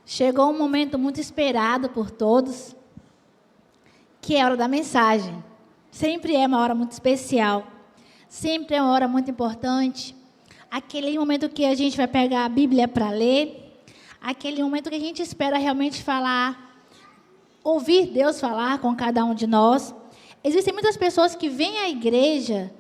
Chegou um momento muito esperado por todos, que é a hora da mensagem. Sempre é uma hora muito especial, sempre é uma hora muito importante. Aquele momento que a gente vai pegar a Bíblia para ler, aquele momento que a gente espera realmente falar, ouvir Deus falar com cada um de nós. Existem muitas pessoas que vêm à igreja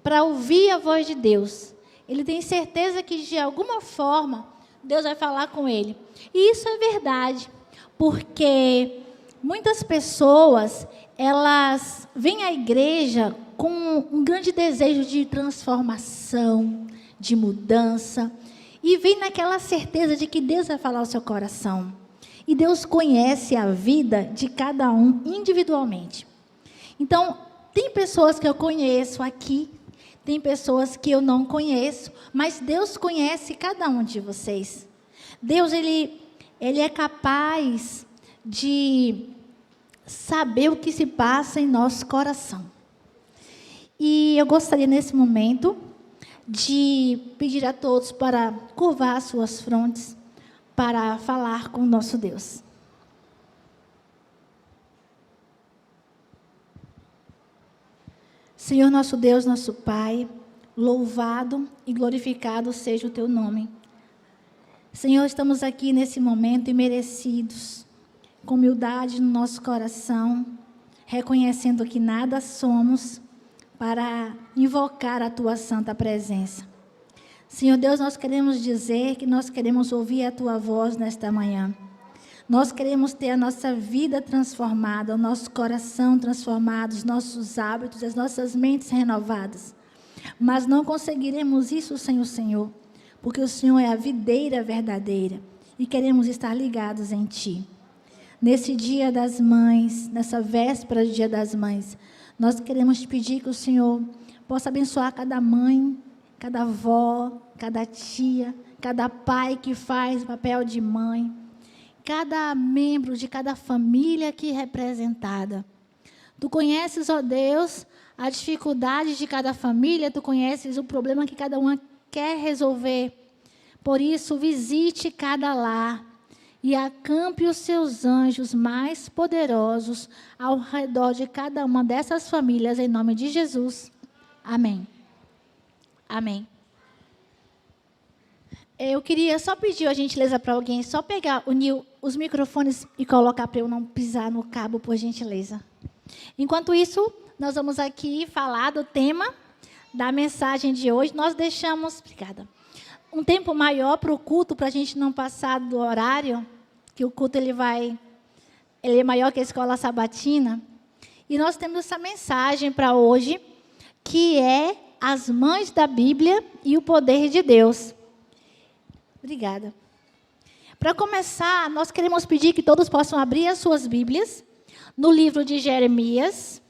para ouvir a voz de Deus. Ele tem certeza que, de alguma forma, Deus vai falar com ele. E isso é verdade, porque muitas pessoas, elas vêm à igreja com um grande desejo de transformação, de mudança, e vem naquela certeza de que Deus vai falar ao seu coração. E Deus conhece a vida de cada um individualmente. Então, tem pessoas que eu conheço aqui, tem pessoas que eu não conheço, mas Deus conhece cada um de vocês. Deus, Ele é capaz de saber o que se passa em nosso coração. E eu gostaria, nesse momento, de pedir a todos para curvar as suas frontes, para falar com o nosso Deus. Senhor nosso Deus, nosso Pai, louvado e glorificado seja o Teu nome. Senhor, estamos aqui nesse momento imerecidos, com humildade no nosso coração, reconhecendo que nada somos, para invocar a Tua santa presença. Senhor Deus, nós queremos dizer que nós queremos ouvir a Tua voz nesta manhã. Nós queremos ter a nossa vida transformada, o nosso coração transformado, os nossos hábitos, as nossas mentes renovadas. Mas não conseguiremos isso sem o Senhor, porque o Senhor é a videira verdadeira e queremos estar ligados em Ti. Nesse Dia das Mães, nessa véspera do Dia das Mães, nós queremos te pedir que o Senhor possa abençoar cada mãe, cada avó, cada tia, cada pai que faz o papel de mãe, cada membro de cada família aqui representada. Tu conheces, ó Deus, a dificuldade de cada família, tu conheces o problema que cada uma quer resolver. Por isso, visite cada lar e acampe os seus anjos mais poderosos ao redor de cada uma dessas famílias, em nome de Jesus. Amém. Amém. Eu queria só pedir a gentileza para alguém, só pegar os microfones e colocar para eu não pisar no cabo, por gentileza. Enquanto isso, nós vamos aqui falar do tema da mensagem de hoje. Nós deixamos, obrigada, um tempo maior para o culto, para a gente não passar do horário, que o culto ele é maior que a escola sabatina. E nós temos essa mensagem para hoje, que é as mães da Bíblia e o poder de Deus. Obrigada. Para começar, nós queremos pedir que todos possam abrir as suas Bíblias no livro de Jeremias.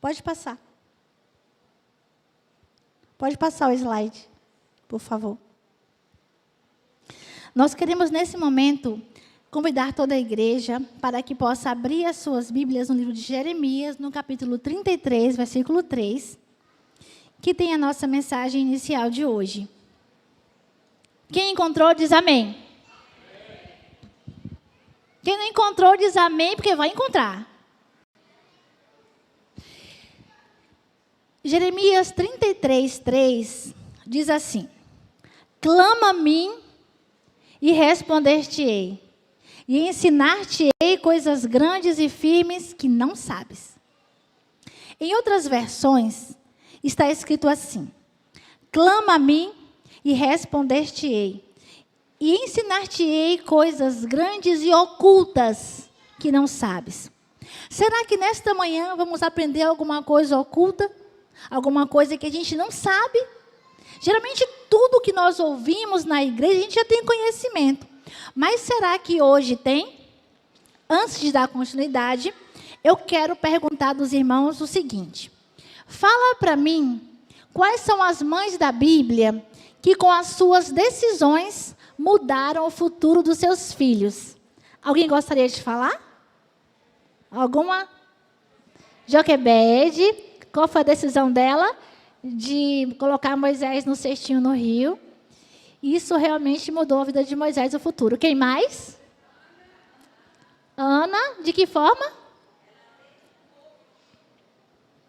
Pode passar. Pode passar o slide, por favor. Nós queremos, nesse momento, convidar toda a igreja para que possa abrir as suas Bíblias no livro de Jeremias, no capítulo 33, versículo 3, que tem a nossa mensagem inicial de hoje. Quem encontrou, diz amém. Quem não encontrou, diz amém, porque vai encontrar. Jeremias 33, 3 diz assim: clama a mim e responder-te-ei, e ensinar-te-ei coisas grandes e firmes que não sabes. Em outras versões, está escrito assim: clama a mim e responder-te-ei, e ensinar-te-ei coisas grandes e ocultas que não sabes. Será que nesta manhã vamos aprender alguma coisa oculta? Alguma coisa que a gente não sabe? Geralmente tudo que nós ouvimos na igreja a gente já tem conhecimento. Mas será que hoje tem? Antes de dar continuidade, eu quero perguntar dos irmãos o seguinte. Fala para mim, quais são as mães da Bíblia que com as suas decisões mudaram o futuro dos seus filhos? Alguém gostaria de falar? Alguma? Joquebede, qual foi a decisão dela? De colocar Moisés no cestinho no rio. Isso realmente mudou a vida de Moisés, o futuro. Quem mais? Ana, de que forma?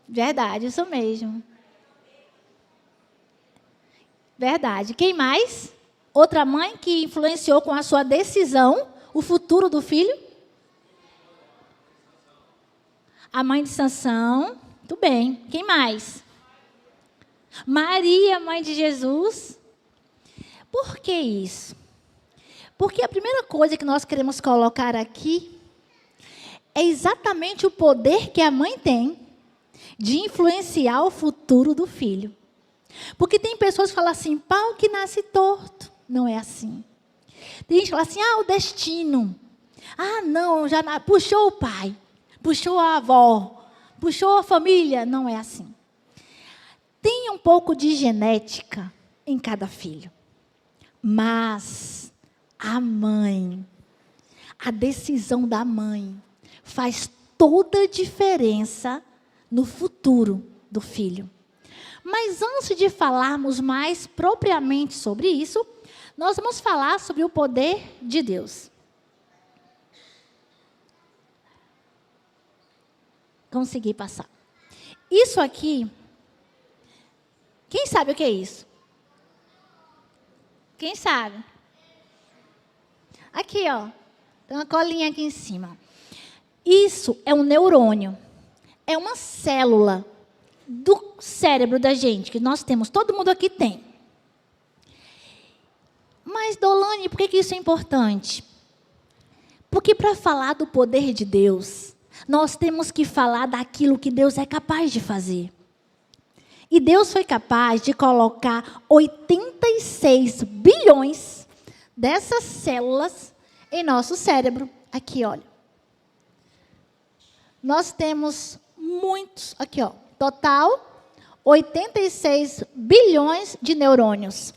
Verdade, isso mesmo. Verdade. Quem mais? Outra mãe que influenciou com a sua decisão o futuro do filho? A mãe de Sansão. Muito bem. Quem mais? Maria, mãe de Jesus. Por que isso? Porque a primeira coisa que nós queremos colocar aqui é exatamente o poder que a mãe tem de influenciar o futuro do filho. Porque tem pessoas que falam assim, pau que nasce torto. Não é assim. Tem gente que fala assim, o destino. Não, puxou o pai, puxou a avó, puxou a família. Não é assim. Tem um pouco de genética em cada filho. Mas a mãe, a decisão da mãe, faz toda a diferença no futuro do filho. Mas antes de falarmos mais propriamente sobre isso, nós vamos falar sobre o poder de Deus. Consegui passar. Isso aqui, quem sabe o que é isso? Quem sabe? Aqui, ó. Tem uma colinha aqui em cima. Isso é um neurônio. É uma célula do cérebro da gente, que nós temos. Todo mundo aqui tem. Mas, Dolane, por que isso é importante? Porque para falar do poder de Deus, nós temos que falar daquilo que Deus é capaz de fazer. E Deus foi capaz de colocar 86 bilhões dessas células em nosso cérebro. Aqui, olha. Nós temos muitos, aqui, ó. Total, 86 bilhões de neurônios.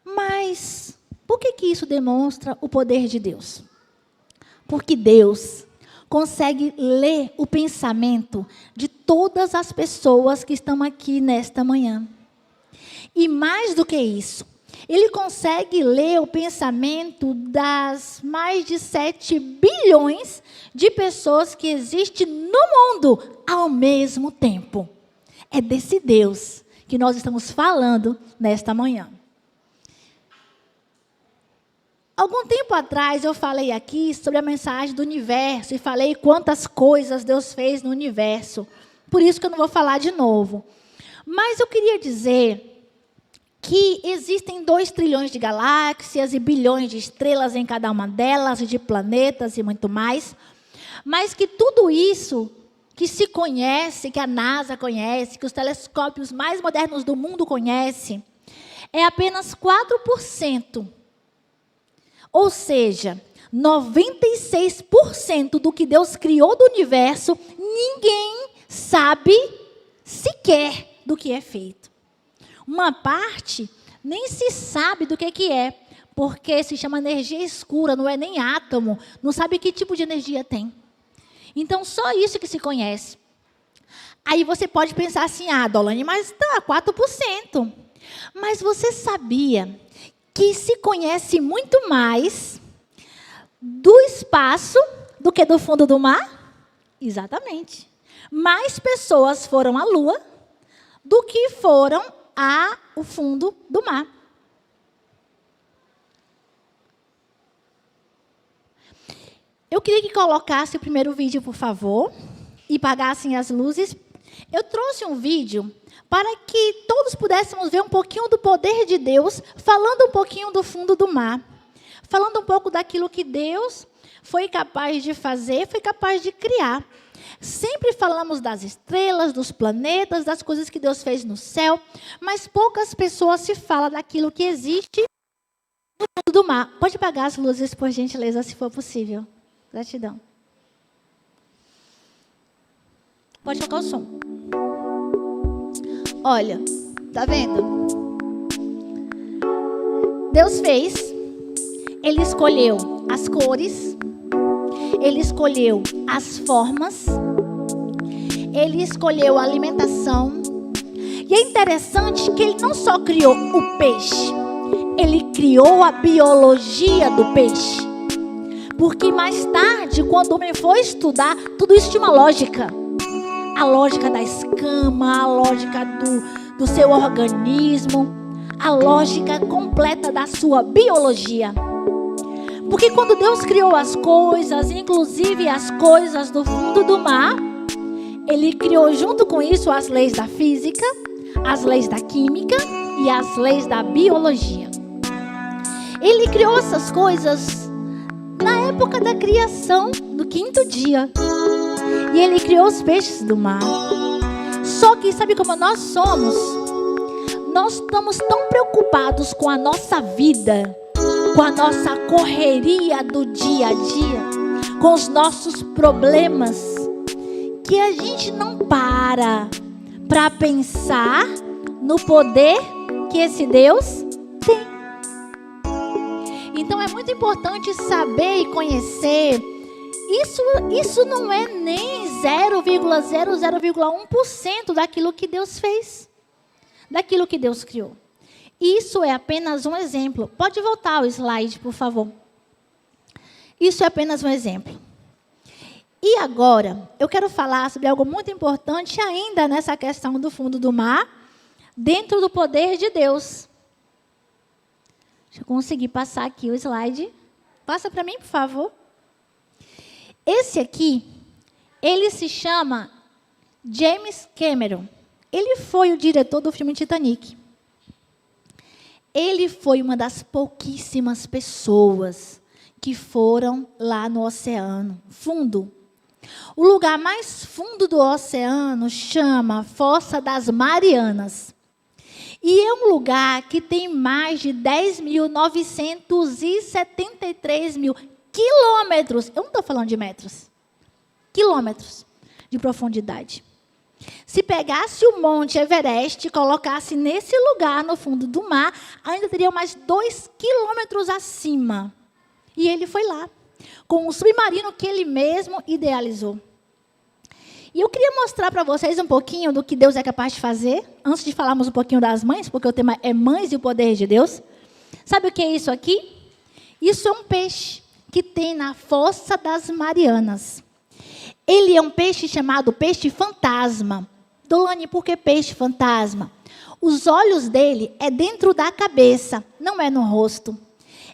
Mas, por que isso demonstra o poder de Deus? Porque Deus consegue ler o pensamento de todas as pessoas que estão aqui nesta manhã. E mais do que isso, Ele consegue ler o pensamento das mais de 7 bilhões de pessoas que existem no mundo ao mesmo tempo. É desse Deus que nós estamos falando nesta manhã. Algum tempo atrás eu falei aqui sobre a mensagem do universo e falei quantas coisas Deus fez no universo. Por isso que eu não vou falar de novo. Mas eu queria dizer que existem 2 trilhões de galáxias e bilhões de estrelas em cada uma delas, e de planetas e muito mais. Mas que tudo isso que se conhece, que a NASA conhece, que os telescópios mais modernos do mundo conhecem, é apenas 4%. Ou seja, 96% do que Deus criou do universo, ninguém sabe sequer do que é feito. Uma parte nem se sabe do que é, porque se chama energia escura, não é nem átomo, não sabe que tipo de energia tem. Então, só isso que se conhece. Aí você pode pensar assim, Dolane, mas tá, 4%. Mas você sabia que se conhece muito mais do espaço do que do fundo do mar? Exatamente. Mais pessoas foram à Lua do que foram ao fundo do mar. Eu queria que colocasse o primeiro vídeo, por favor, e apagassem as luzes. Eu trouxe um vídeo para que todos pudéssemos ver um pouquinho do poder de Deus, falando um pouquinho do fundo do mar, falando um pouco daquilo que Deus foi capaz de fazer, foi capaz de criar. Sempre falamos das estrelas, dos planetas, das coisas que Deus fez no céu, mas poucas pessoas se falam daquilo que existe no fundo do mar. Pode apagar as luzes, por gentileza, se for possível. Gratidão. Pode tocar o som. Olha, tá vendo? Deus fez, Ele escolheu as cores, Ele escolheu as formas, Ele escolheu a alimentação. E é interessante que Ele não só criou o peixe, Ele criou a biologia do peixe. Porque mais tarde, quando o homem foi estudar, tudo isso tinha uma lógica. A lógica da escama, a lógica do seu organismo, a lógica completa da sua biologia. Porque quando Deus criou as coisas, inclusive as coisas do fundo do mar, Ele criou junto com isso as leis da física, as leis da química e as leis da biologia. Ele criou essas coisas na época da criação, do 5º dia. E Ele criou os peixes do mar. Só que sabe como nós somos? Nós estamos tão preocupados com a nossa vida, com a nossa correria do dia a dia, com os nossos problemas, que a gente não para pensar no poder que esse Deus tem. Então é muito importante saber e conhecer. Isso não é nem 0,1% daquilo que Deus fez, daquilo que Deus criou. Isso é apenas um exemplo. Pode voltar ao slide, por favor. Isso é apenas um exemplo. E agora, eu quero falar sobre algo muito importante ainda nessa questão do fundo do mar, dentro do poder de Deus. Deixa eu conseguir passar aqui o slide. Passa para mim, por favor. Esse aqui, ele se chama James Cameron. Ele foi o diretor do filme Titanic. Ele foi uma das pouquíssimas pessoas que foram lá no oceano fundo. O lugar mais fundo do oceano chama Fossa das Marianas. E é um lugar que tem mais de 10.973 mil quilômetros. Eu não estou falando de metros. Quilômetros de profundidade. Se pegasse o Monte Everest e colocasse nesse lugar, no fundo do mar, ainda teria mais 2 quilômetros acima. E ele foi lá, com um submarino que ele mesmo idealizou. E eu queria mostrar para vocês um pouquinho do que Deus é capaz de fazer, antes de falarmos um pouquinho das mães, porque o tema é Mães e o Poder de Deus. Sabe o que é isso aqui? Isso é um peixe que tem na Fossa das Marianas. Ele é um peixe chamado peixe fantasma. Dolane, por que peixe fantasma? Os olhos dele é dentro da cabeça, não é no rosto.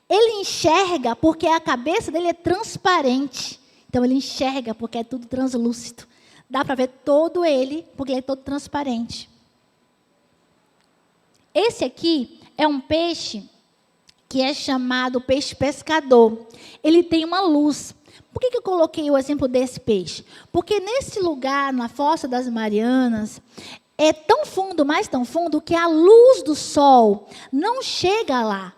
Ele enxerga porque a cabeça dele é transparente. Então ele enxerga porque é tudo translúcido. Dá para ver todo ele, porque ele é todo transparente. Esse aqui é um peixe que é chamado peixe pescador. Ele tem uma luz. Por que eu coloquei o exemplo desse peixe? Porque nesse lugar, na Fossa das Marianas, é tão fundo, mas tão fundo, que a luz do sol não chega lá.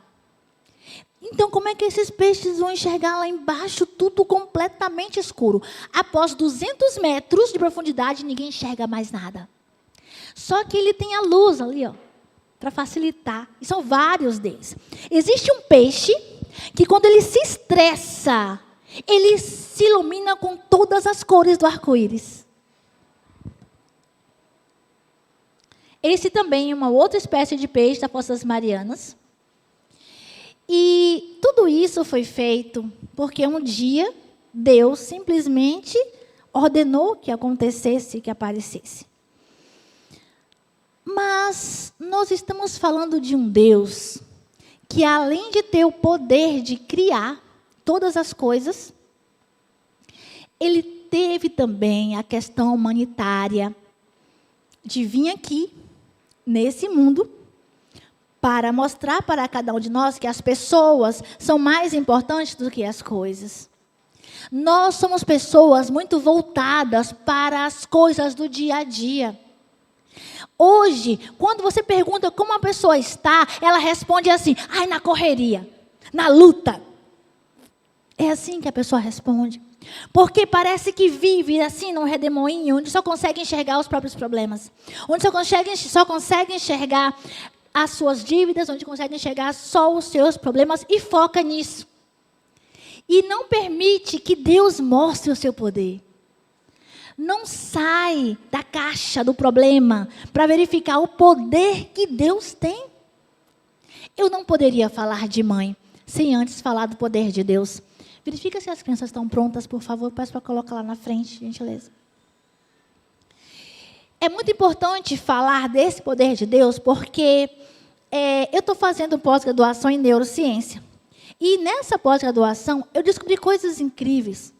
Então, como é que esses peixes vão enxergar lá embaixo, tudo completamente escuro? Após 200 metros de profundidade, ninguém enxerga mais nada. Só que ele tem a luz ali, ó, para facilitar. E são vários deles. Existe um peixe que, quando ele se estressa, ele se ilumina com todas as cores do arco-íris. Esse também é uma outra espécie de peixe da Fossa das Marianas. E tudo isso foi feito porque um dia Deus simplesmente ordenou que acontecesse, que aparecesse. Mas nós estamos falando de um Deus que, além de ter o poder de criar todas as coisas, ele teve também a questão humanitária de vir aqui, nesse mundo, para mostrar para cada um de nós que as pessoas são mais importantes do que as coisas. Nós somos pessoas muito voltadas para as coisas do dia a dia. Hoje, quando você pergunta como a pessoa está, ela responde assim: ai, na correria, na luta. É assim que a pessoa responde. Porque parece que vive assim num redemoinho, onde só consegue enxergar os próprios problemas. Onde só consegue enxergar as suas dívidas, onde consegue enxergar só os seus problemas e foca nisso. E não permite que Deus mostre o seu poder. Não sai da caixa do problema para verificar o poder que Deus tem. Eu não poderia falar de mãe sem antes falar do poder de Deus. Verifica se as crianças estão prontas, por favor. Peço para colocar lá na frente, gentileza. É muito importante falar desse poder de Deus, porque eu estou fazendo pós-graduação em neurociência. E nessa pós-graduação, eu descobri coisas incríveis.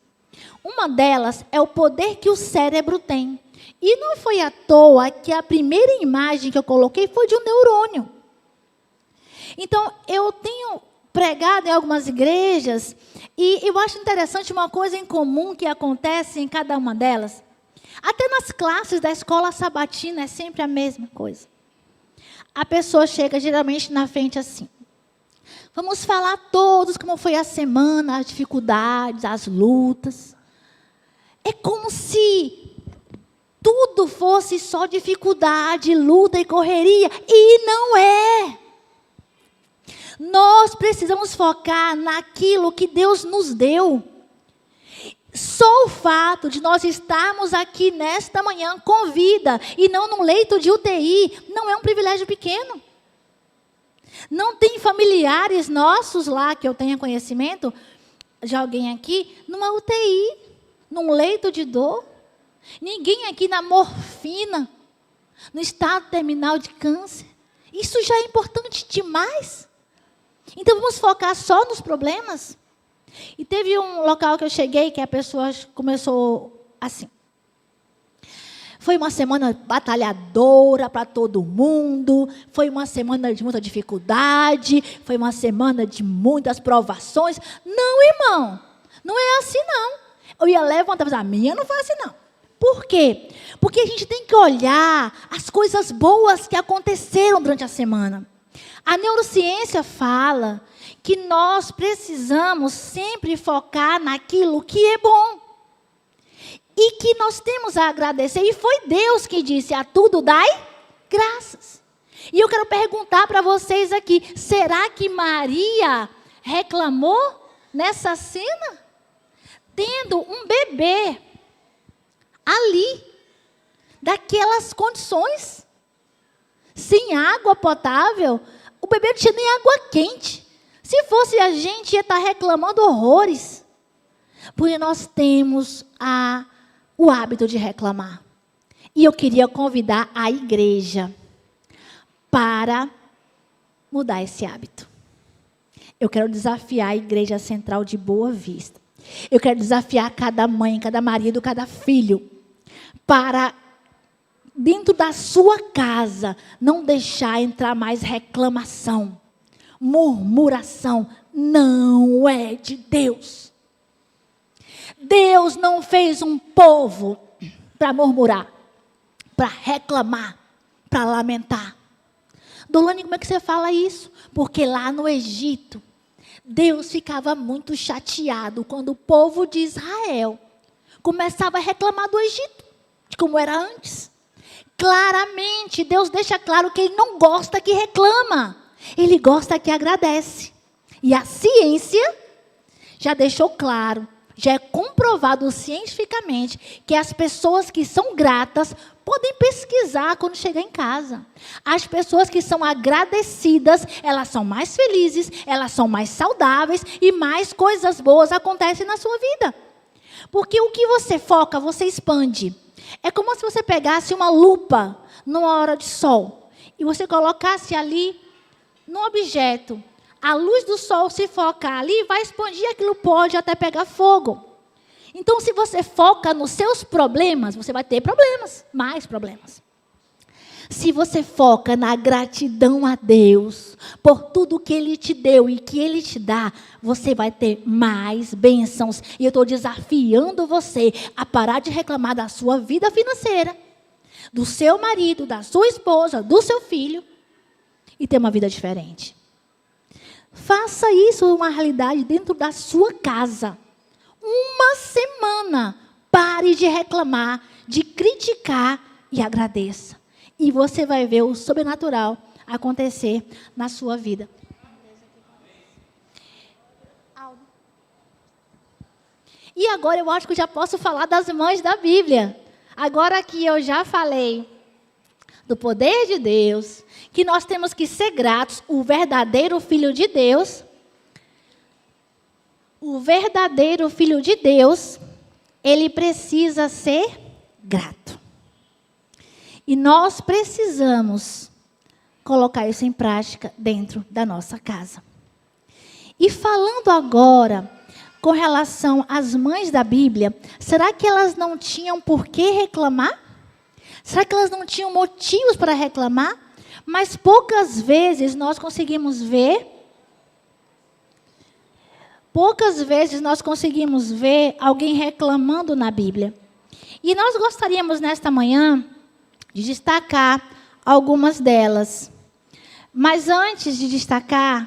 Uma delas é o poder que o cérebro tem. E não foi à toa que a primeira imagem que eu coloquei foi de um neurônio. Então, eu tenho pregado em algumas igrejas, e eu acho interessante uma coisa em comum que acontece em cada uma delas. Até nas classes da escola sabatina é sempre a mesma coisa. A pessoa chega geralmente na frente assim: vamos falar todos como foi a semana, as dificuldades, as lutas. É como se tudo fosse só dificuldade, luta e correria. E não é. Nós precisamos focar naquilo que Deus nos deu. Só o fato de nós estarmos aqui nesta manhã com vida e não num leito de UTI, não é um privilégio pequeno. Não tem familiares nossos lá, que eu tenha conhecimento, de alguém aqui, numa UTI, num leito de dor. Ninguém aqui na morfina, no estado terminal de câncer. Isso já é importante demais. Então, vamos focar só nos problemas? E teve um local que eu cheguei que a pessoa começou assim: foi uma semana batalhadora para todo mundo, foi uma semana de muita dificuldade, foi uma semana de muitas provações. Não, irmão, não é assim não. Eu ia levantar e dizer: a minha não foi assim não. Por quê? Porque a gente tem que olhar as coisas boas que aconteceram durante a semana. A neurociência fala que nós precisamos sempre focar naquilo que é bom. E que nós temos a agradecer. E foi Deus que disse: a tudo dai graças. E eu quero perguntar para vocês aqui: será que Maria reclamou nessa cena? Tendo um bebê ali, daquelas condições, sem água potável, o bebê não tinha nem água quente. Se fosse a gente, ia estar reclamando horrores. Porque nós temos o hábito de reclamar. E eu queria convidar a igreja para mudar esse hábito. Eu quero desafiar a Igreja Central de Boa Vista. Eu quero desafiar cada mãe, cada marido, cada filho, para, dentro da sua casa, não deixar entrar mais reclamação, murmuração. Não é de Deus. Deus não fez um povo para murmurar, para reclamar, para lamentar. Dolane, como é que você fala isso? Porque lá no Egito, Deus ficava muito chateado quando o povo de Israel começava a reclamar do Egito, de como era antes. Claramente, Deus deixa claro que Ele não gosta que reclama. Ele gosta que agradece. E a ciência já deixou claro, já é comprovado cientificamente, que as pessoas que são gratas podem pesquisar quando chegar em casa. As pessoas que são agradecidas, elas são mais felizes, elas são mais saudáveis e mais coisas boas acontecem na sua vida. Porque o que você foca, você expande. É como se você pegasse uma lupa numa hora de sol e você colocasse ali num objeto. A luz do sol se focar ali, vai expandir, aquilo pode até pegar fogo. Então, se você foca nos seus problemas, você vai ter problemas, mais problemas. Se você foca na gratidão a Deus por tudo que Ele te deu e que Ele te dá, você vai ter mais bênçãos. E eu estou desafiando você a parar de reclamar da sua vida financeira, do seu marido, da sua esposa, do seu filho, e ter uma vida diferente. Faça isso uma realidade dentro da sua casa. Uma semana. Pare de reclamar, de criticar e agradeça. E você vai ver o sobrenatural acontecer na sua vida. E agora eu acho que eu já posso falar das mães da Bíblia. Agora que eu já falei do poder de Deus, que nós temos que ser gratos, o verdadeiro Filho de Deus, ele precisa ser grato. E nós precisamos colocar isso em prática dentro da nossa casa. E falando agora com relação às mães da Bíblia, será que elas não tinham por que reclamar? Será que elas não tinham motivos para reclamar? Mas poucas vezes nós conseguimos ver alguém reclamando na Bíblia. E nós gostaríamos nesta manhã de destacar algumas delas. Mas antes de destacar,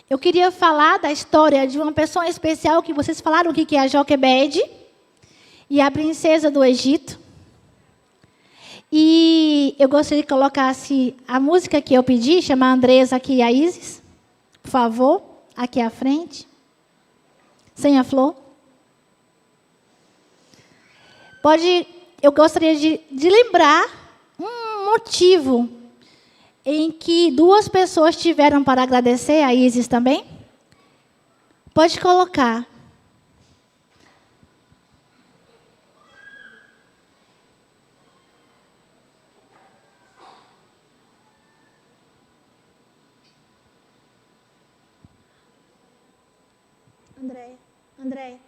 eu queria falar da história de uma pessoa especial que vocês falaram aqui, que é a Joquebede e a princesa do Egito. E eu gostaria que colocasse a música que eu pedi, chamar a Andresa aqui e a Isis, por favor, aqui à frente, sem a flor. Eu gostaria de lembrar um motivo em que duas pessoas tiveram para agradecer, a Isis também. Pode colocar. André.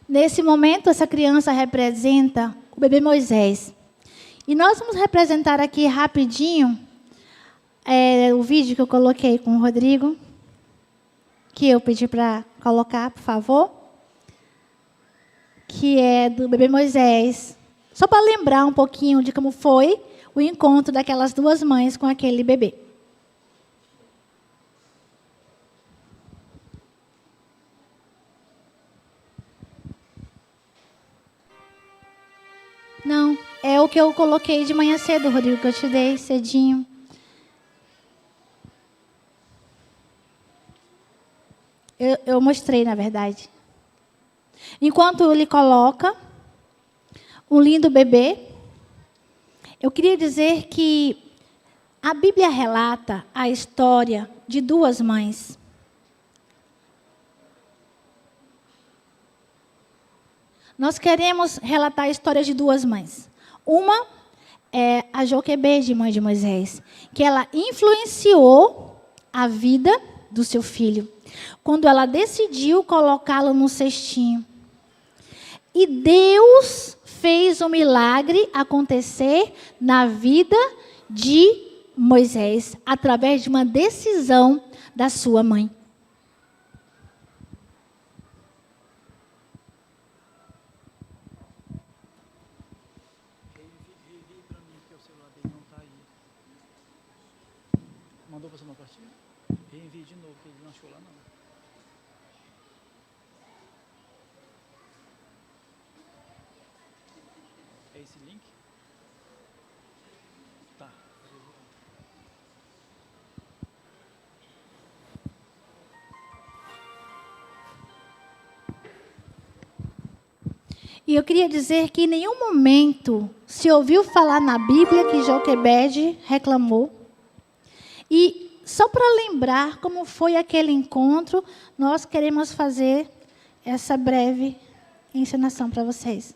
Nesse momento, essa criança representa o bebê Moisés. E nós vamos representar aqui rapidinho o vídeo que eu coloquei com o Rodrigo, que eu pedi para colocar, por favor, que é do bebê Moisés. Só para lembrar um pouquinho de como foi o encontro daquelas duas mães com aquele bebê. Não, é o que eu coloquei de manhã cedo, Rodrigo, que eu te dei cedinho. Eu mostrei, na verdade. Enquanto ele coloca um lindo bebê, eu queria dizer que a Bíblia relata a história de duas mães. Nós queremos relatar a história de duas mães. Uma é a Joquebede, mãe de Moisés, que ela influenciou a vida do seu filho, quando ela decidiu colocá-lo no cestinho. E Deus fez um milagre acontecer na vida de Moisés, através de uma decisão da sua mãe. Mandou você uma pastinha? Reenvie de novo, que ele não achou lá não. É esse link? Tá. E eu queria dizer que em nenhum momento se ouviu falar na Bíblia que Joquebede reclamou. E só para lembrar como foi aquele encontro, nós queremos fazer essa breve encenação para vocês.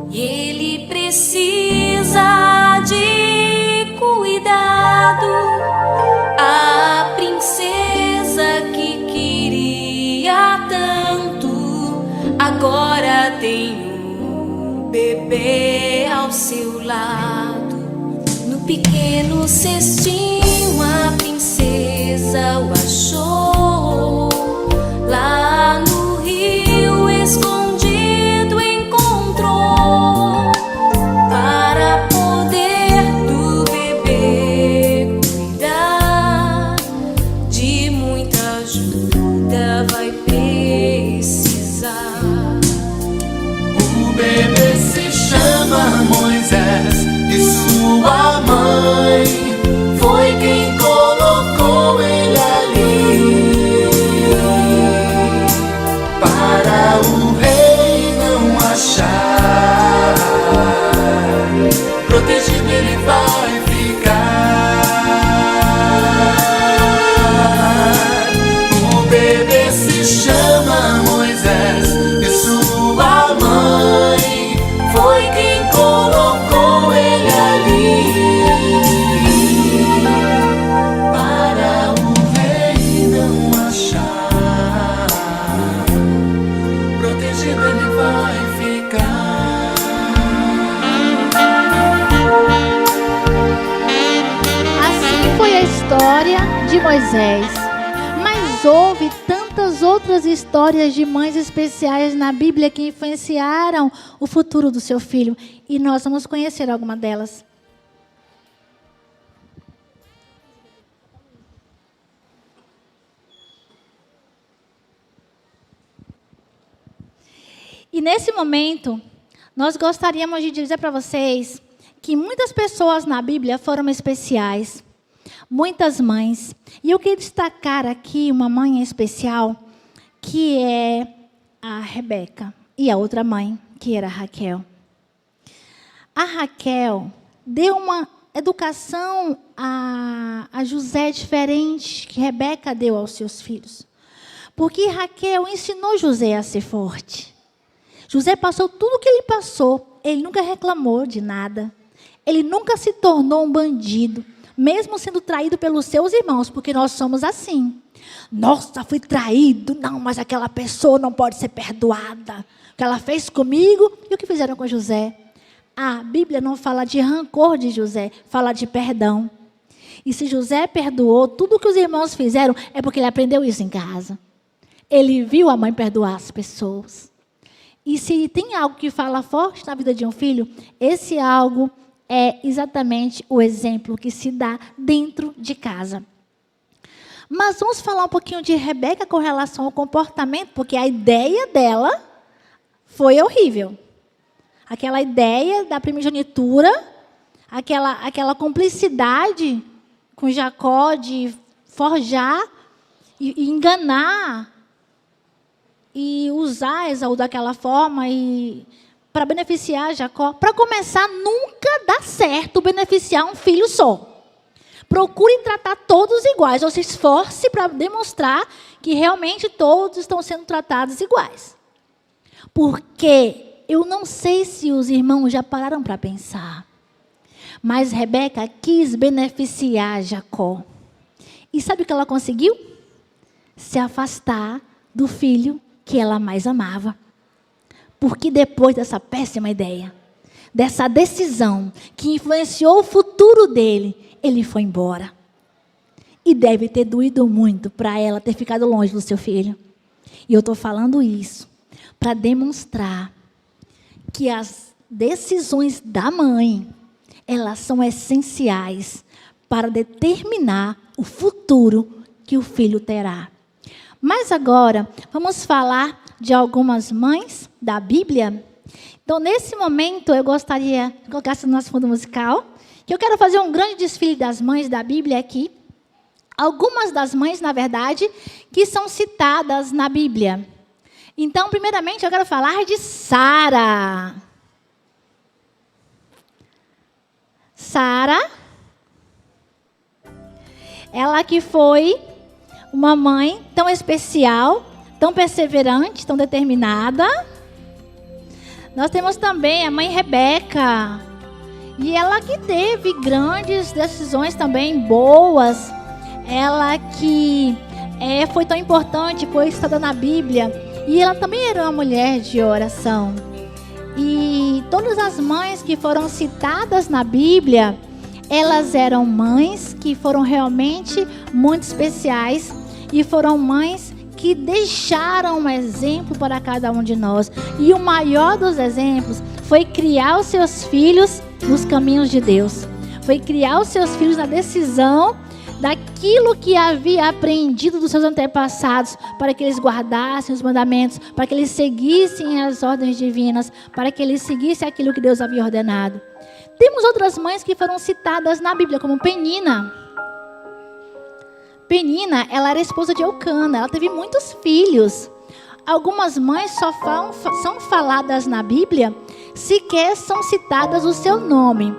E ele precisa de cuidado. A princesa que queria tanto agora tem um bebê ao seu lado. No pequeno cestinho a princesa o achou. Lá no rio escondido encontrou, para poder do bebê cuidar. De muita ajuda vai precisar. O bebê se chama Moisés e sua mãe foi quem colocou ele ali. Para o rei não achar, protegido ele vai ficar. O bebê se chama Moisés e sua mãe foi quem colocou ele ali. Para o rei não achar, protegido ele vai ficar. Assim foi a história de Moisés. Mas houve tantas outras histórias de mães especiais na Bíblia que influenciaram o futuro do seu filho. E nós vamos conhecer alguma delas. E nesse momento, nós gostaríamos de dizer para vocês que muitas pessoas na Bíblia foram especiais. Muitas mães. E eu queria destacar aqui uma mãe especial, que é a Rebeca. E a outra mãe, que era a Raquel. A Raquel deu uma educação a José diferente que Rebeca deu aos seus filhos. Porque Raquel ensinou José a ser forte. José passou tudo o que ele passou. Ele nunca reclamou de nada. Ele nunca se tornou um bandido, mesmo sendo traído pelos seus irmãos, porque nós somos assim. Nossa, fui traído. Não, mas aquela pessoa não pode ser perdoada. O que ela fez comigo e o que fizeram com José. A Bíblia não fala de rancor de José, fala de perdão. E se José perdoou tudo o que os irmãos fizeram, é porque ele aprendeu isso em casa. Ele viu a mãe perdoar as pessoas. E se tem algo que fala forte na vida de um filho, esse algo é exatamente o exemplo que se dá dentro de casa. Mas vamos falar um pouquinho de Rebeca com relação ao comportamento, porque a ideia dela foi horrível. Aquela ideia da primogenitura, aquela cumplicidade com Jacó de forjar e enganar e usar Esaú daquela forma e para beneficiar Jacó. Para começar, nunca dá certo beneficiar um filho só. Procure tratar todos iguais, ou se esforce para demonstrar que realmente todos estão sendo tratados iguais. Porque eu não sei se os irmãos já pararam para pensar, mas Rebeca quis beneficiar Jacó. E sabe o que ela conseguiu? Se afastar do filho que ela mais amava. Porque depois dessa péssima ideia, dessa decisão que influenciou o futuro dele, ele foi embora. E deve ter doído muito para ela ter ficado longe do seu filho. E eu estou falando isso para demonstrar que as decisões da mãe, elas são essenciais para determinar o futuro que o filho terá. Mas agora, vamos falar de algumas mães da Bíblia. Então, nesse momento, eu gostaria de colocar isso no nosso fundo musical, que eu quero fazer um grande desfile das mães da Bíblia aqui. Algumas das mães, na verdade, que são citadas na Bíblia. Então, primeiramente, eu quero falar de Sara. Sara, ela que foi uma mãe tão especial, tão perseverante, tão determinada. Nós temos também a mãe Rebeca. E ela que teve grandes decisões também boas. Ela que foi tão importante, foi citada na Bíblia. E ela também era uma mulher de oração. E todas as mães que foram citadas na Bíblia, elas eram mães que foram realmente muito especiais. E foram mães que deixaram um exemplo para cada um de nós. E o maior dos exemplos foi criar os seus filhos nos caminhos de Deus. Foi criar os seus filhos na decisão daquilo que havia aprendido dos seus antepassados, para que eles guardassem os mandamentos, para que eles seguissem as ordens divinas, para que eles seguissem aquilo que Deus havia ordenado. Temos outras mães que foram citadas na Bíblia, como Penina. Penina, ela era esposa de Eucana, ela teve muitos filhos. Algumas mães só são faladas na Bíblia, sequer são citadas o seu nome.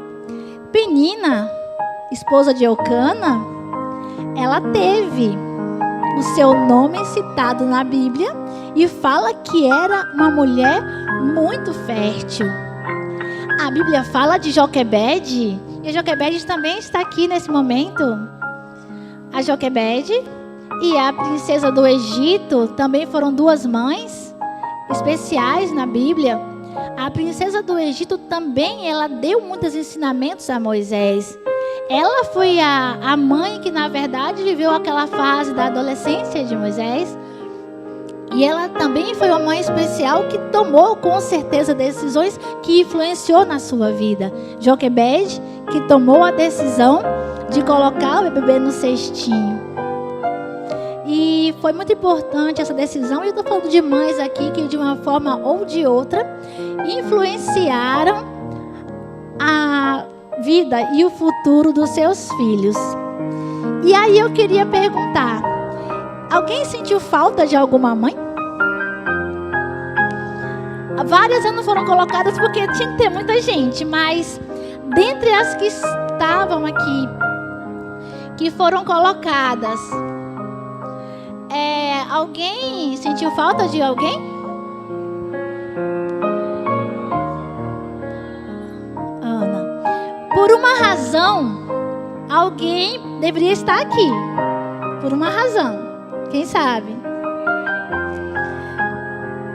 Penina, esposa de Eucana, ela teve o seu nome citado na Bíblia e fala que era uma mulher muito fértil. A Bíblia fala de Joquebede, e a Joquebede também está aqui nesse momento. A Joquebede e a princesa do Egito também foram duas mães especiais na Bíblia. A princesa do Egito também, ela deu muitos ensinamentos a Moisés. Ela foi a mãe que, na verdade, viveu aquela fase da adolescência de Moisés. E ela também foi uma mãe especial que tomou, com certeza, decisões que influenciou na sua vida. Joquebede, que tomou a decisão de colocar o bebê no cestinho. E foi muito importante essa decisão. E eu estou falando de mães aqui que, de uma forma ou de outra, influenciaram a vida e o futuro dos seus filhos. E aí eu queria perguntar: alguém sentiu falta de alguma mãe? Várias não foram colocadas porque tinha que ter muita gente, mas dentre as que estavam aqui, que foram colocadas, alguém sentiu falta de alguém? Ana. Por uma razão, alguém deveria estar aqui. Por uma razão. Quem sabe?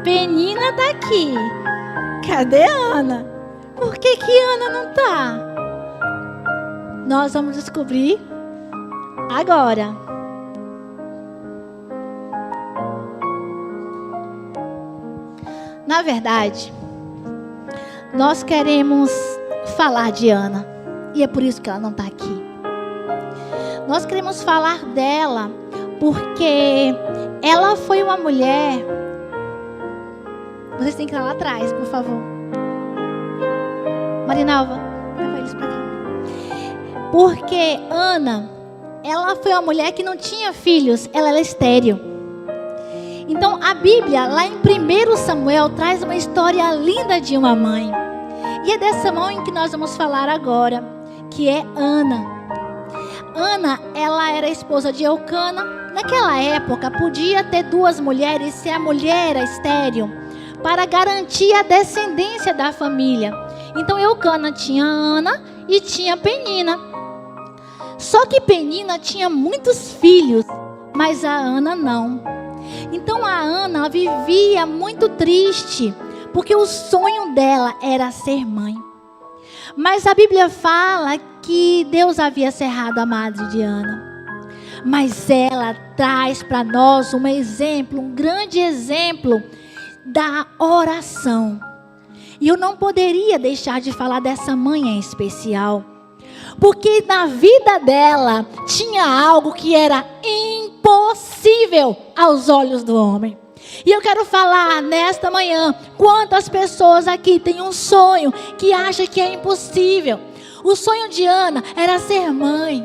Penina está aqui. Cadê a Ana? Por que Ana não está? Nós vamos descobrir agora. Na verdade, nós queremos falar de Ana. E é por isso que ela não está aqui. Nós queremos falar dela porque ela foi uma mulher. Vocês têm que ir lá atrás, por favor. Marinalva, leva eles para cá. Porque Ana, ela foi uma mulher que não tinha filhos, ela era estéril. Então a Bíblia, lá em 1 Samuel, traz uma história linda de uma mãe. E é dessa mãe que nós vamos falar agora, que é Ana. Ana, ela era esposa de Eucana. Naquela época, podia ter duas mulheres se a mulher era estéril, para garantir a descendência da família. Então Eucana tinha Ana e tinha Penina. Só que Penina tinha muitos filhos, mas a Ana não. Então a Ana, ela vivia muito triste, porque o sonho dela era ser mãe. Mas a Bíblia fala que Deus havia cerrado a madre de Ana. Mas ela traz para nós um exemplo, um grande exemplo da oração. E eu não poderia deixar de falar dessa mãe em especial, porque na vida dela tinha algo que era impossível aos olhos do homem. E eu quero falar nesta manhã, quantas pessoas aqui têm um sonho que acha que é impossível. O sonho de Ana era ser mãe.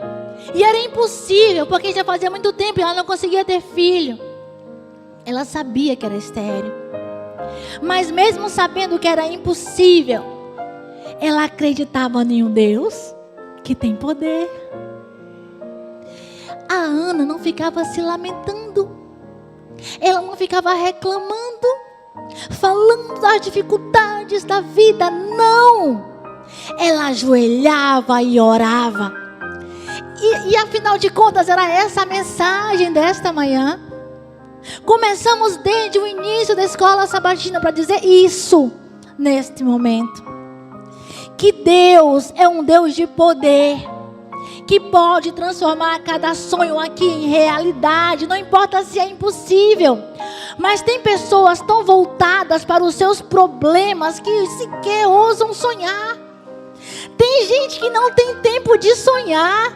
E era impossível, porque já fazia muito tempo e ela não conseguia ter filho. Ela sabia que era estéril. Mas mesmo sabendo que era impossível, ela acreditava em um Deus que tem poder. A Ana não ficava se lamentando. Ela não ficava reclamando, falando das dificuldades da vida. Não! Ela ajoelhava e orava. E afinal de contas, era essa a mensagem desta manhã. Começamos desde o início da escola sabatina para dizer isso neste momento. Que Deus é um Deus de poder, que pode transformar cada sonho aqui em realidade. Não importa se é impossível. Mas tem pessoas tão voltadas para os seus problemas que sequer ousam sonhar. Tem gente que não tem tempo de sonhar,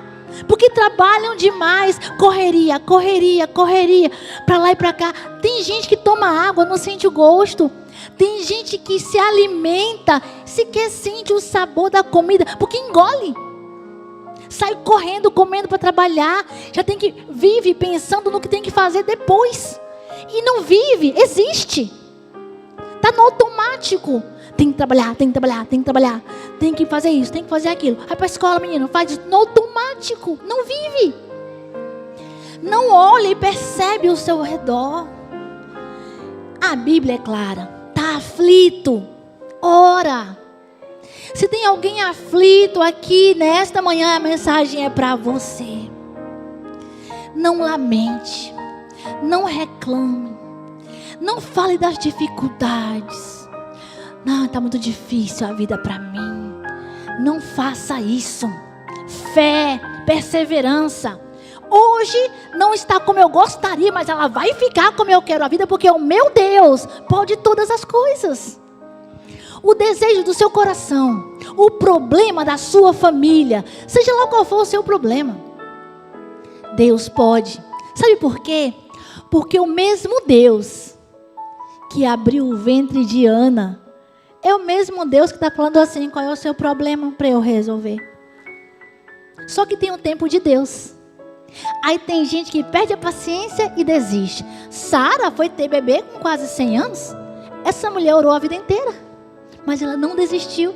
porque trabalham demais. Correria, correria, correria, para lá e para cá. Tem gente que toma água, não sente o gosto. Tem gente que se alimenta, sequer sente o sabor da comida, porque engole. Sai correndo, comendo para trabalhar. Já vive pensando no que tem que fazer depois. E não vive, existe. Está no automático. Tem que trabalhar, tem que trabalhar, tem que trabalhar. Tem que fazer isso, tem que fazer aquilo. Vai para a escola, menino, faz isso no automático. Não vive. Não olha e percebe o seu redor. A Bíblia é clara. Está aflito, ora. Se tem alguém aflito aqui nesta manhã, a mensagem é para você. Não lamente, não reclame, não fale das dificuldades. Não, está muito difícil a vida para mim. Não faça isso. Fé, perseverança. Hoje não está como eu gostaria, mas ela vai ficar como eu quero a vida, porque o meu Deus pode todas as coisas. O desejo do seu coração, o problema da sua família, seja lá qual for o seu problema, Deus pode. Sabe por quê? Porque o mesmo Deus que abriu o ventre de Ana é o mesmo Deus que está falando assim: qual é o seu problema para eu resolver? Só que tem um tempo de Deus. Aí tem gente que perde a paciência e desiste. Sara foi ter bebê com quase 100 anos. Essa mulher orou a vida inteira, mas ela não desistiu.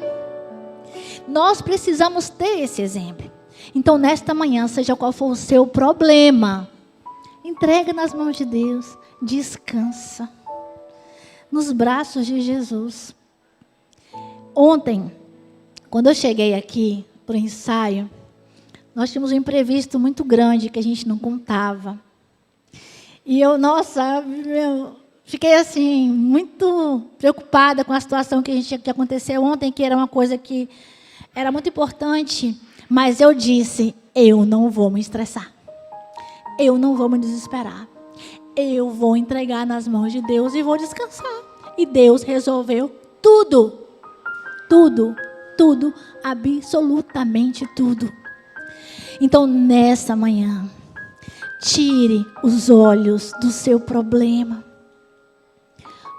Nós precisamos ter esse exemplo. Então nesta manhã, seja qual for o seu problema, entrega nas mãos de Deus. Descansa nos braços de Jesus. Ontem, quando eu cheguei aqui para o ensaio, nós tínhamos um imprevisto muito grande que a gente não contava. E eu, fiquei assim, muito preocupada com a situação que aconteceu ontem, que era uma coisa que era muito importante. Mas eu disse: eu não vou me estressar. Eu não vou me desesperar. Eu vou entregar nas mãos de Deus e vou descansar. E Deus resolveu tudo. Tudo, tudo, absolutamente tudo. Então, nessa manhã, tire os olhos do seu problema.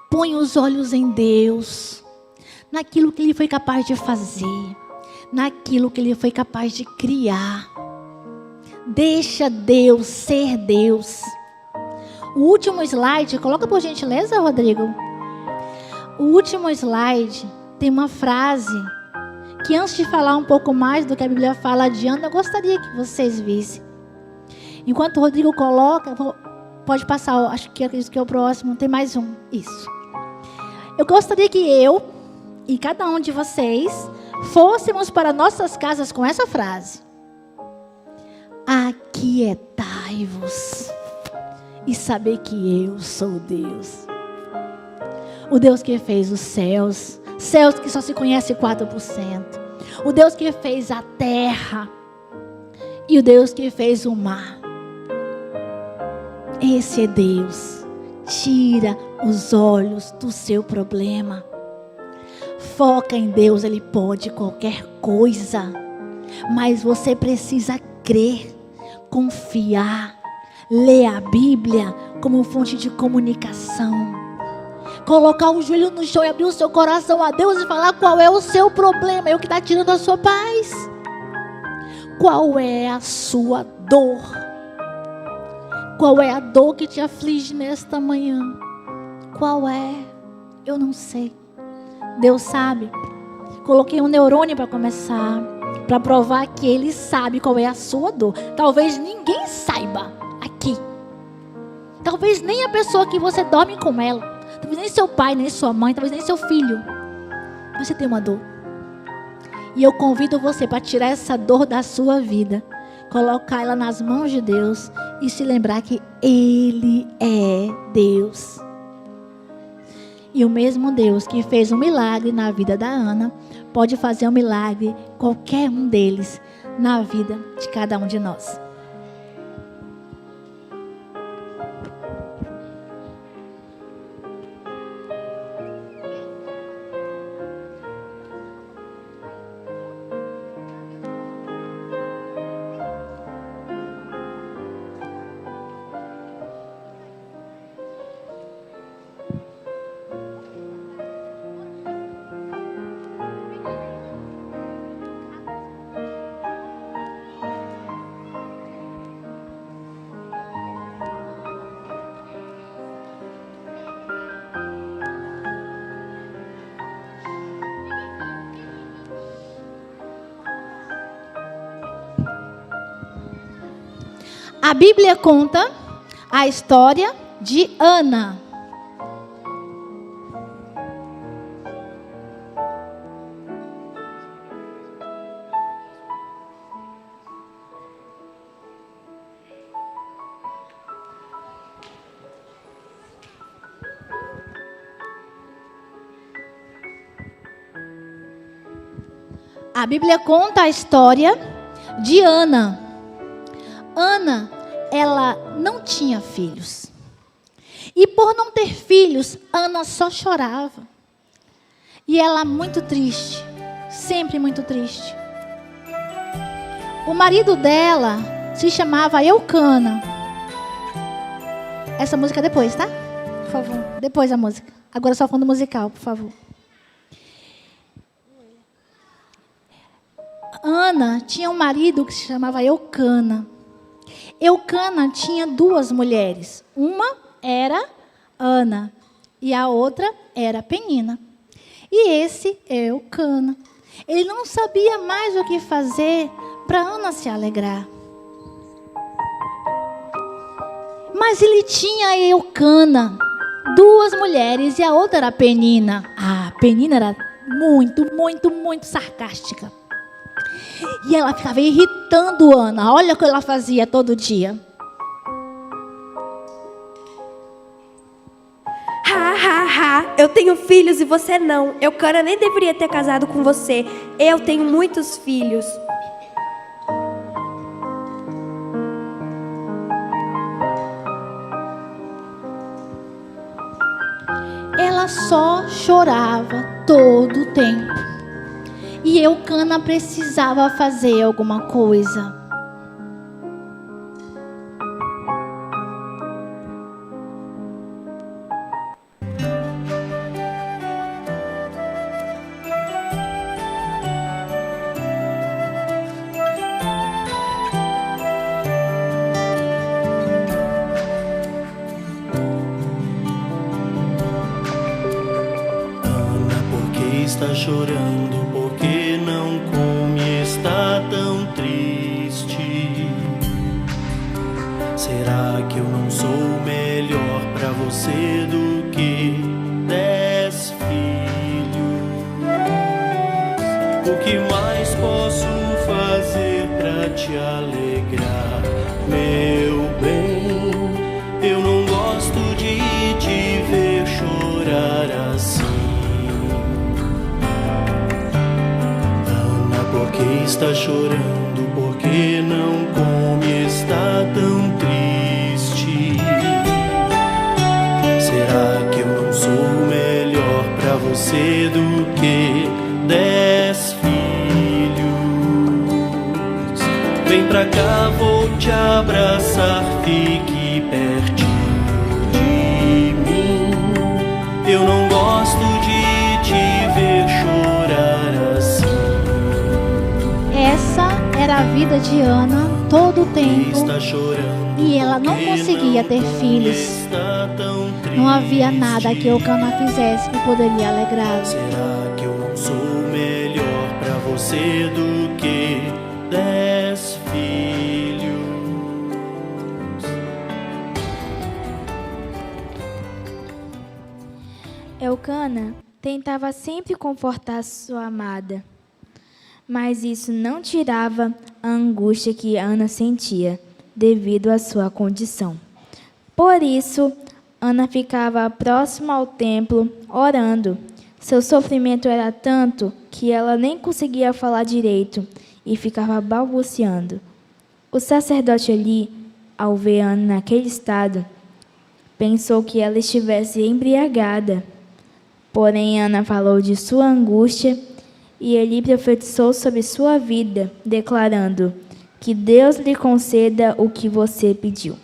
Põe os olhos em Deus, naquilo que Ele foi capaz de fazer, naquilo que Ele foi capaz de criar. Deixa Deus ser Deus. O último slide, coloca por gentileza, Rodrigo. O último slide tem uma frase que, antes de falar um pouco mais do que a Bíblia fala de Ana, eu gostaria que vocês vissem. Enquanto o Rodrigo coloca, pode passar, acredito que é o próximo, tem mais um. Isso. Eu gostaria que eu e cada um de vocês fôssemos para nossas casas com essa frase: aquietai-vos e saber que eu sou Deus. O Deus que fez os céus que só se conhece 4%. O Deus que fez a terra e o Deus que fez o mar. Esse é Deus. Tira os olhos do seu problema. Foca em Deus, Ele pode qualquer coisa. Mas você precisa crer, confiar, ler a Bíblia como fonte de comunicação. Colocar o joelho no chão e abrir o seu coração a Deus e falar qual é o seu problema, é o que está tirando a sua paz. Qual é a sua dor? Qual é a dor que te aflige nesta manhã? Qual é? Eu não sei. Deus sabe. Coloquei um neurônio para começar, para provar que Ele sabe qual é a sua dor. Talvez ninguém saiba aqui. Talvez nem a pessoa que você dorme com ela. Talvez nem seu pai, nem sua mãe, talvez nem seu filho. Você tem uma dor. E eu convido você para tirar essa dor da sua vida, colocar ela nas mãos de Deus e se lembrar que Ele é Deus. E o mesmo Deus que fez um milagre na vida da Ana, pode fazer um milagre, qualquer um deles, na vida de cada um de nós. A Bíblia conta a história de Ana. A Bíblia conta a história de Ana. Ana, ela não tinha filhos. E por não ter filhos, Ana só chorava. E ela muito triste, sempre muito triste. O marido dela se chamava Eucana. Essa música depois, tá? Por favor, depois a música. Agora só fundo musical, por favor. Ana tinha um marido que se chamava Eucana. Eucana tinha duas mulheres. Uma era Ana e a outra era Penina. E esse é Eucana. Ele não sabia mais o que fazer para Ana se alegrar. Mas ele tinha a Eucana, duas mulheres, e a outra era Penina. A Penina era muito sarcástica. E ela ficava irritando Ana. Olha o que ela fazia todo dia. Eu tenho filhos e você não. Eucana nem deveria ter casado com você. Eu tenho muitos filhos. Ela só chorava todo o tempo. E Eucana precisava fazer alguma coisa. Ana, por que está chorando? Será que eu não sou melhor pra você do que 10 filhos? O que mais posso fazer pra te alegrar, meu bem? Eu não gosto de te ver chorar assim. Ana, por que está chorando? Por que não come? Está tão triste. Será que eu não sou melhor pra você do que 10 filhos? Vem pra cá, vou te abraçar, fique a vida de Ana todo o tempo está chorando e ela não porque conseguia ter não filhos. está tão triste. Não havia nada que Eucana fizesse que poderia alegrá-lo. Será que eu não sou melhor pra você do que 10 filhos? Eucana tentava sempre confortar sua amada, mas isso não tirava a angústia que Ana sentia devido à sua condição. Por isso, Ana ficava próxima ao templo, orando. Seu sofrimento era tanto que ela nem conseguia falar direito e ficava balbuciando. O sacerdote Eli, ao ver Ana naquele estado, pensou que ela estivesse embriagada. Porém, Ana falou de sua angústia e Eli profetizou sobre sua vida, declarando que Deus lhe conceda o que você pediu.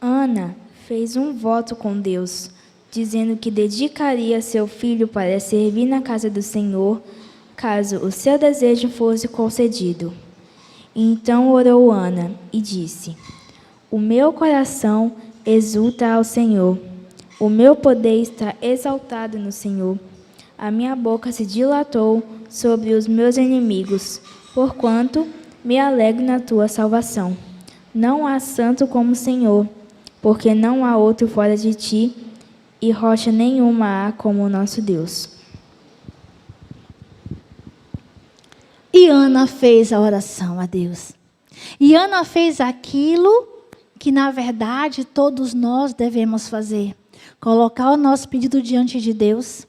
Ana fez um voto com Deus, dizendo que dedicaria seu filho para servir na casa do Senhor, caso o seu desejo fosse concedido. Então orou Ana e disse: O meu coração exulta ao Senhor, o meu poder está exaltado no Senhor. A minha boca se dilatou sobre os meus inimigos, porquanto me alegro na tua salvação. Não há santo como o Senhor, porque não há outro fora de ti, e rocha nenhuma há como o nosso Deus. E Ana fez a oração a Deus. E Ana fez aquilo que, na verdade, todos nós devemos fazer. Colocar o nosso pedido diante de Deus,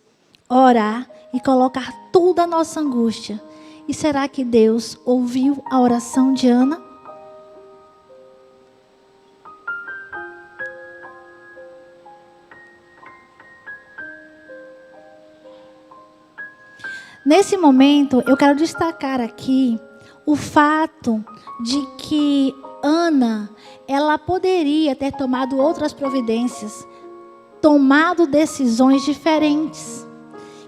orar e colocar toda a nossa angústia. E será que Deus ouviu a oração de Ana? Nesse momento, eu quero destacar aqui o fato de que Ana, ela poderia ter tomado outras providências, tomado decisões diferentes,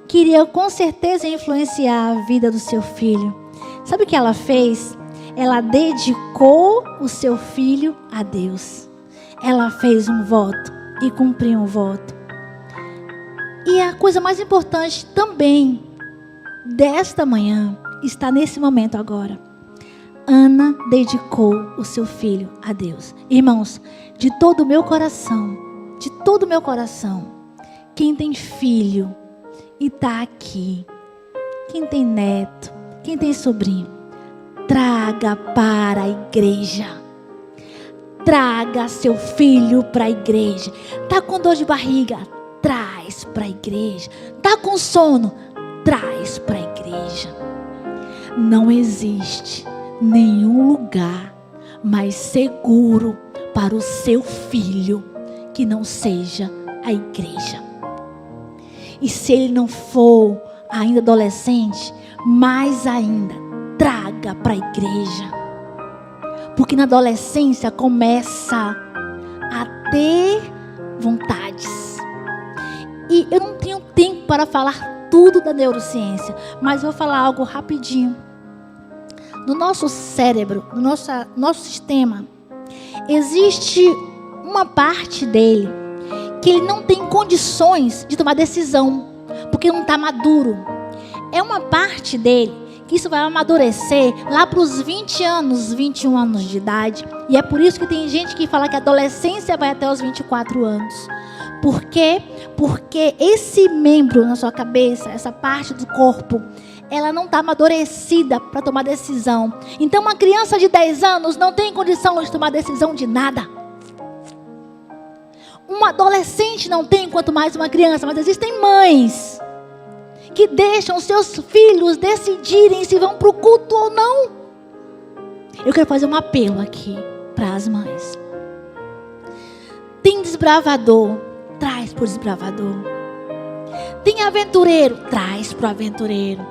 que iriam com certeza influenciar a vida do seu filho. Sabe o que ela fez? Ela dedicou o seu filho a Deus. Ela fez um voto e cumpriu um voto. E a coisa mais importante também desta manhã está nesse momento agora. Ana dedicou o seu filho a Deus. Irmãos, de todo o meu coração, quem tem filho e está aqui, quem tem neto, quem tem sobrinho, traga para a igreja. Traga seu filho para a igreja. Está com dor de barriga? Traz para a igreja. Está com sono? Traz para a igreja. Não existe nenhum lugar mais seguro para o seu filho que não seja a igreja. E se ele não for ainda adolescente, mais ainda, traga para a igreja. Porque na adolescência começa a ter vontades. E eu não tenho tempo para falar tudo da neurociência, mas vou falar algo rapidinho. No nosso cérebro, no nosso sistema, existe uma parte dele que ele não tem condições de tomar decisão, porque não está maduro. É uma parte dele que isso vai amadurecer lá para os 20 anos, 21 anos de idade. E é por isso que tem gente que fala que a adolescência vai até os 24 anos. Por quê? Porque esse membro na sua cabeça, essa parte do corpo, ela não está amadurecida para tomar decisão. Então uma criança de 10 anos não tem condição de tomar decisão de nada. Um adolescente não tem, quanto mais uma criança. Mas existem mães que deixam seus filhos decidirem se vão para o culto ou não. Eu quero fazer um apelo aqui para as mães. Tem desbravador, traz para o desbravador. Tem aventureiro, traz para o aventureiro.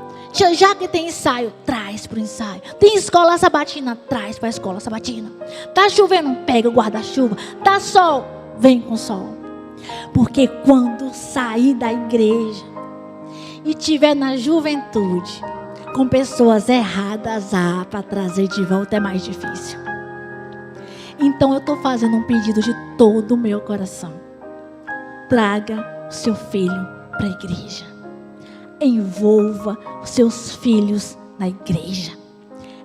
Já que tem ensaio, traz para o ensaio. Tem escola sabatina, traz para a escola sabatina. Tá chovendo, pega o guarda-chuva. Tá sol, vem com o sol. Porque quando sair da igreja e estiver na juventude, com pessoas erradas, para trazer de volta é mais difícil. Então eu estou fazendo um pedido de todo o meu coração. Traga o seu filho para a igreja. Envolva os seus filhos na igreja.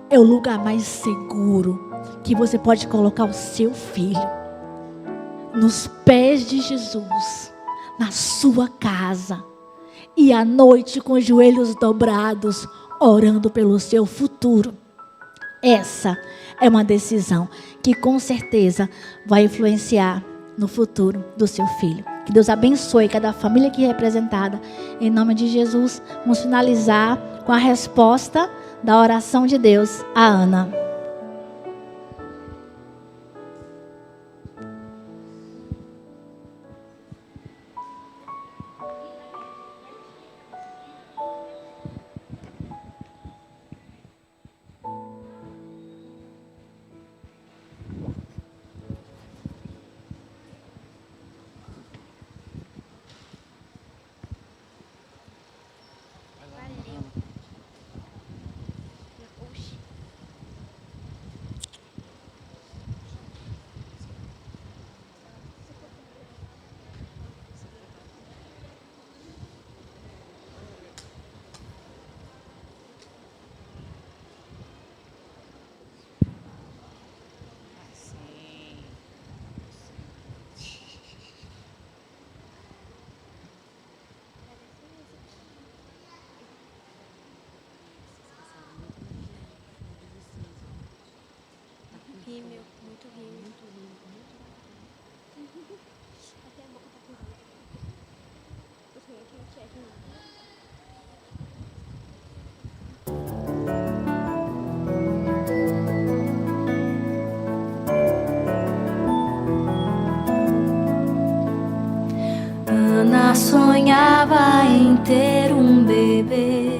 É o lugar mais seguro que você pode colocar o seu filho. Nos pés de Jesus, na sua casa. E à noite com os joelhos dobrados, orando pelo seu futuro. Essa é uma decisão que com certeza vai influenciar no futuro do seu filho. Que Deus abençoe cada família aqui representada. Em nome de Jesus, vamos finalizar com a resposta da oração de Deus a Ana. Ana sonhava em ter um bebê,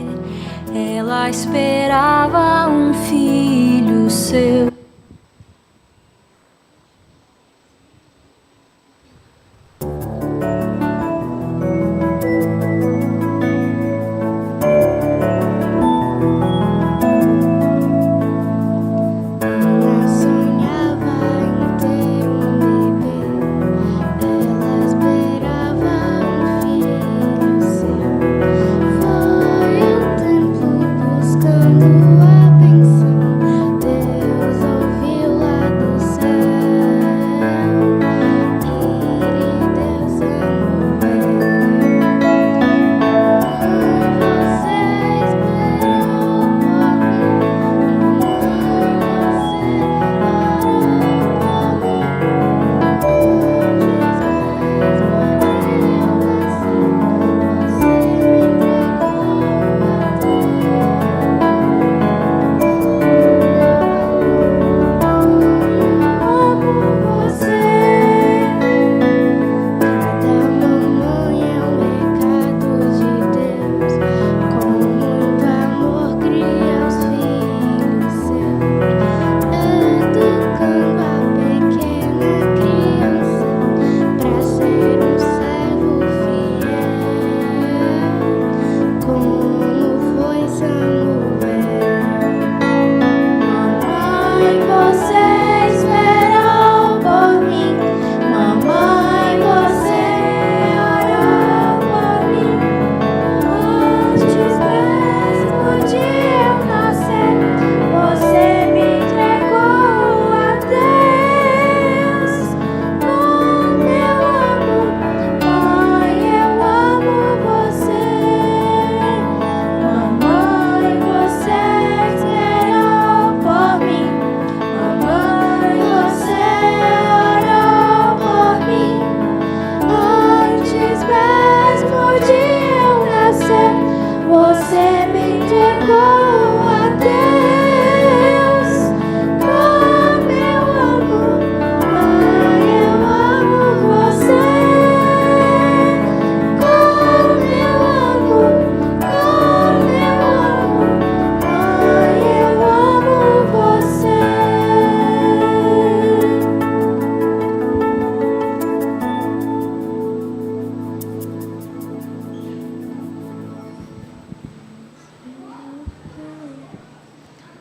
ela esperava um filho seu.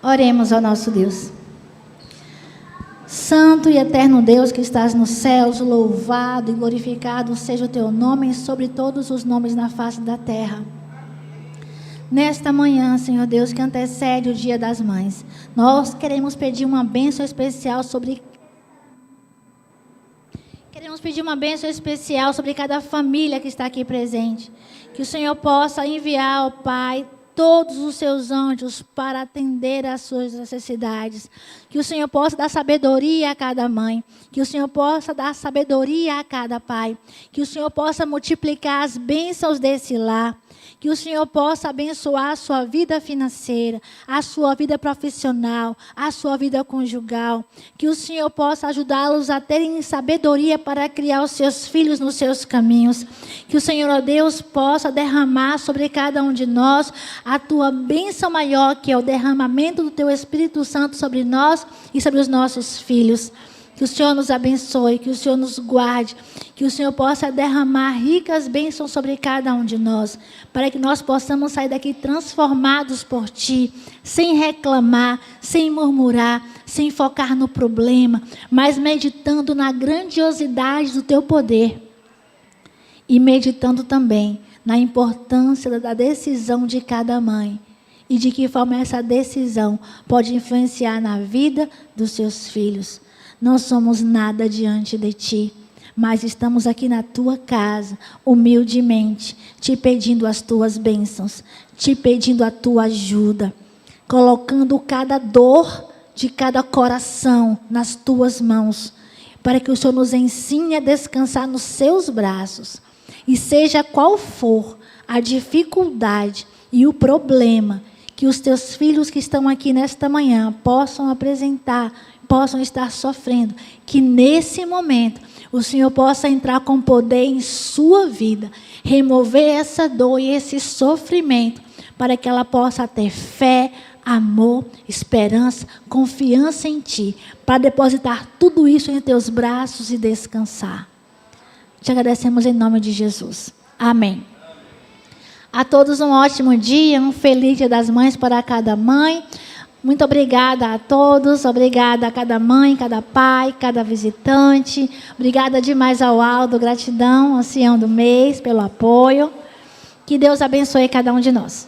Oremos ao nosso Deus. Santo e eterno Deus que estás nos céus, louvado e glorificado seja o teu nome sobre todos os nomes na face da terra. Nesta manhã, Senhor Deus, que antecede o Dia das Mães, nós queremos pedir uma bênção especial sobre cada família que está aqui presente. Que o Senhor possa enviar, ó Pai, todos os seus anjos para atender às suas necessidades. Que o Senhor possa dar sabedoria a cada mãe. Que o Senhor possa dar sabedoria a cada pai. Que o Senhor possa multiplicar as bênçãos desse lar. Que o Senhor possa abençoar a sua vida financeira, a sua vida profissional, a sua vida conjugal. Que o Senhor possa ajudá-los a terem sabedoria para criar os seus filhos nos seus caminhos. Que o Senhor, ó Deus, possa derramar sobre cada um de nós a tua bênção maior, que é o derramamento do teu Espírito Santo sobre nós e sobre os nossos filhos. Que o Senhor nos abençoe, que o Senhor nos guarde, que o Senhor possa derramar ricas bênçãos sobre cada um de nós, para que nós possamos sair daqui transformados por Ti, sem reclamar, sem murmurar, sem focar no problema, mas meditando na grandiosidade do Teu poder e meditando também na importância da decisão de cada mãe e de que forma essa decisão pode influenciar na vida dos seus filhos. Não somos nada diante de Ti, mas estamos aqui na Tua casa, humildemente, Te pedindo as Tuas bênçãos, Te pedindo a Tua ajuda, colocando cada dor de cada coração nas Tuas mãos, para que o Senhor nos ensine a descansar nos Seus braços. E seja qual for a dificuldade e o problema que os Teus filhos que estão aqui nesta manhã possam apresentar, possam estar sofrendo, que nesse momento o Senhor possa entrar com poder em sua vida, remover essa dor e esse sofrimento, para que ela possa ter fé, amor, esperança, confiança em Ti, para depositar tudo isso em Teus braços e descansar. Te agradecemos em nome de Jesus. Amém. A todos um ótimo dia, um feliz Dia das Mães para cada mãe. Muito obrigada a todos, obrigada a cada mãe, cada pai, cada visitante. Obrigada demais ao Aldo, gratidão, ancião do mês, pelo apoio. Que Deus abençoe cada um de nós.